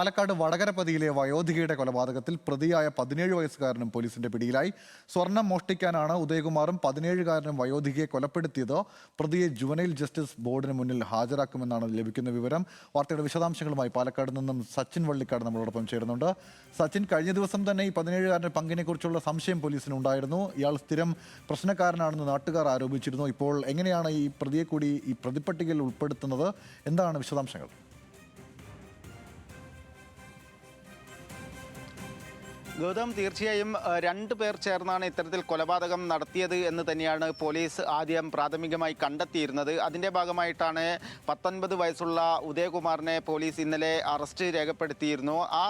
പാലക്കാട് വടകരപതിയിലെ വയോധികയുടെ കൊലപാതകത്തിൽ പ്രതിയായ 17 വയസ്സുകാരനും പോലീസിന്റെ പിടിയിലായി. സ്വർണം മോഷ്ടിക്കാനാണ് ഉദയകുമാറും 17-കാരനും വയോധികയെ കൊലപ്പെടുത്തിയത്. പ്രതിയെ ജുവനൈൽ ജസ്റ്റിസ് ബോർഡിന് മുന്നിൽ ഹാജരാക്കുമെന്നാണ് ലഭിക്കുന്ന വിവരം. വാർത്തയുടെ വിശദാംശങ്ങളുമായി പാലക്കാട് നിന്നും സച്ചിൻ വള്ളിക്കാട് നമ്മളോടൊപ്പം ചേരുന്നുണ്ട്. സച്ചിൻ, കഴിഞ്ഞ ദിവസം തന്നെ ഈ 17-കാരന്റെ പങ്കിനെക്കുറിച്ചുള്ള സംശയം പോലീസിനുണ്ടായിരുന്നു. ഇയാൾ സ്ഥിരം പ്രശ്നക്കാരനാണെന്ന് നാട്ടുകാർ ആരോപിച്ചിരുന്നു. ഇപ്പോൾ എങ്ങനെയാണ് ഈ പ്രതിയെ കൂടി ഈ പ്രതിപ്പട്ടികയിൽ ഉൾപ്പെടുത്തുന്നത്? എന്താണ് വിശദാംശങ്ങൾ? ഗൗതം, തീർച്ചയായും രണ്ടു പേർ ചേർന്നാണ് ഇത്തരത്തിൽ കൊലപാതകം നടത്തിയത് എന്ന് തന്നെയാണ് പോലീസ് ആദ്യം പ്രാഥമികമായി കണ്ടെത്തിയിരുന്നത്. അതിൻ്റെ ഭാഗമായിട്ടാണ് 19 വയസ്സുള്ള ഉദയകുമാറിനെ പോലീസ് ഇന്നലെ അറസ്റ്റ് രേഖപ്പെടുത്തിയിരുന്നു. ആ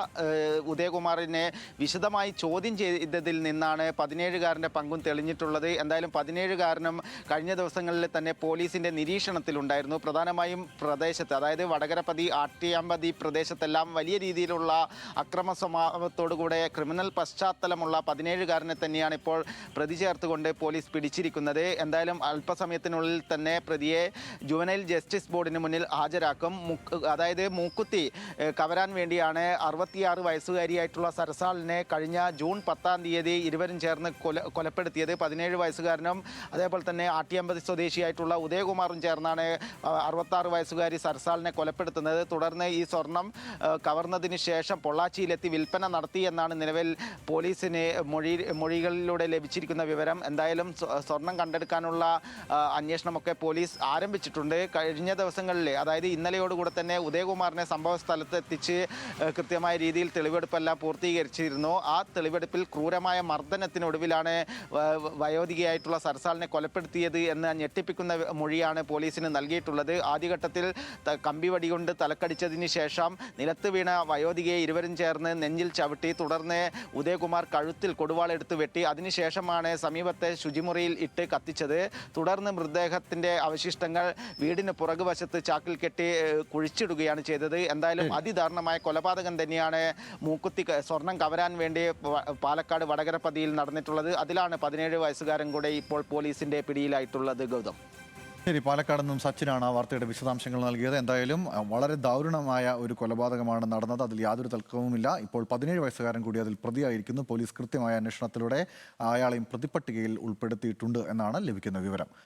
ഉദയകുമാറിനെ വിശദമായി ചോദ്യം ചെയ്തതിൽ നിന്നാണ് 17-കാരൻ്റെ പങ്കും തെളിഞ്ഞിട്ടുള്ളത്. എന്തായാലും 17-കാരനും കഴിഞ്ഞ ദിവസങ്ങളിൽ തന്നെ പോലീസിൻ്റെ നിരീക്ഷണത്തിലുണ്ടായിരുന്നു. പ്രധാനമായും പ്രദേശത്ത്, അതായത് വടകരപതി, ആട്ടിയാമ്പതി പ്രദേശത്തെല്ലാം വലിയ രീതിയിലുള്ള അക്രമ സ്വഭാവത്തോടുകൂടെ ക്രിമിനൽ പശ്ചാത്തലമുള്ള 17-കാരനെ തന്നെയാണ് ഇപ്പോൾ പ്രതി ചേർത്തുകൊണ്ട് പോലീസ് പിടിച്ചിരിക്കുന്നത്. എന്തായാലും അല്പസമയത്തിനുള്ളിൽ തന്നെ പ്രതിയെ ജുവനൈൽ ജസ്റ്റിസ് ബോർഡിന് മുന്നിൽ ഹാജരാക്കും. അതായത് മൂക്കുത്തി കവരാൻ വേണ്ടിയാണ് 66 വയസ്സുകാരിയായിട്ടുള്ള സരസാളിനെ കഴിഞ്ഞ ജൂൺ 10-ാം തീയതി ഇരുവരും ചേർന്ന് കൊലപ്പെടുത്തിയത്. 17 വയസ്സുകാരനും അതേപോലെ തന്നെ ആട്ടിയമ്പതി സ്വദേശിയായിട്ടുള്ള ഉദയകുമാറും ചേർന്നാണ് 66 വയസ്സുകാരി സരസാളിനെ കൊലപ്പെടുത്തുന്നത്. തുടർന്ന് ഈ സ്വർണം കവർന്നതിന് ശേഷം പൊള്ളാച്ചിയിലെത്തി വിൽപ്പന നടത്തി എന്നാണ് നിലവിൽ പോലീസിന് മൊഴികളിലൂടെ ലഭിച്ചിരിക്കുന്ന വിവരം. എന്തായാലും സ്വർണം കണ്ടെടുക്കാനുള്ള അന്വേഷണമൊക്കെ പോലീസ് ആരംഭിച്ചിട്ടുണ്ട്. കഴിഞ്ഞ ദിവസങ്ങളിൽ, അതായത് ഇന്നലെയോടുകൂടെ തന്നെ ഉദയകുമാറിനെ സംഭവ സ്ഥലത്ത് എത്തിച്ച് കൃത്യമായ രീതിയിൽ തെളിവെടുപ്പെല്ലാം പൂർത്തീകരിച്ചിരുന്നു. ആ തെളിവെടുപ്പിൽ ക്രൂരമായ മർദ്ദനത്തിനൊടുവിലാണ് വയോധികയായിട്ടുള്ള സരസാളിനെ കൊലപ്പെടുത്തിയത് എന്ന ഞെട്ടിപ്പിക്കുന്ന മൊഴിയാണ് പോലീസിന് നൽകിയിട്ടുള്ളത്. ആദ്യഘട്ടത്തിൽ കമ്പിവടി കൊണ്ട് തലക്കടിച്ചതിന് ശേഷം നിലത്ത് വീണ വയോധികയെ ഇരുവരും ചേർന്ന് നെഞ്ചിൽ ചവിട്ടി, തുടർന്ന് ഉദയകുമാർ കഴുത്തിൽ കൊടുവാളെടുത്ത് വെട്ടി. അതിനുശേഷമാണ് സമീപത്തെ ശുചിമുറിയിൽ ഇട്ട് കത്തിച്ചത്. തുടർന്ന് മൃതദേഹത്തിൻ്റെ അവശിഷ്ടങ്ങൾ വീടിന് പുറകുവശത്ത് ചാക്കിൽ കെട്ടി കുഴിച്ചിടുകയാണ് ചെയ്തത്. എന്തായാലും അതിദാരുണമായ കൊലപാതകം തന്നെയാണ് മൂക്കുത്തി സ്വർണം കവരാൻ വേണ്ടി പാലക്കാട് വടകരപതിയിൽ നടന്നിട്ടുള്ളത്. അതിലാണ് 17 വയസ്സുകാരൻ കൂടെ ഇപ്പോൾ പോലീസിന്റെ പിടിയിലായിട്ടുള്ളത്. ഗൗതം, ശരി, പാലക്കാട് നിന്നും സച്ചിനാണ് ആ വാർത്തയുടെ വിശദാംശങ്ങൾ നൽകിയത്. എന്തായാലും വളരെ ദാരുണമായ ഒരു കൊലപാതകമാണ് നടന്നത്, അതിൽ യാതൊരു തർക്കവുമില്ല. ഇപ്പോൾ 17 വയസ്സുകാരൻ കൂടി അതിൽ പ്രതിയായിരിക്കുന്നു. പോലീസ് കൃത്യമായ അന്വേഷണത്തിലൂടെ അയാളെയും പ്രതിപ്പട്ടികയിൽ ഉൾപ്പെടുത്തിയിട്ടുണ്ട് എന്നാണ് ലഭിക്കുന്ന വിവരം.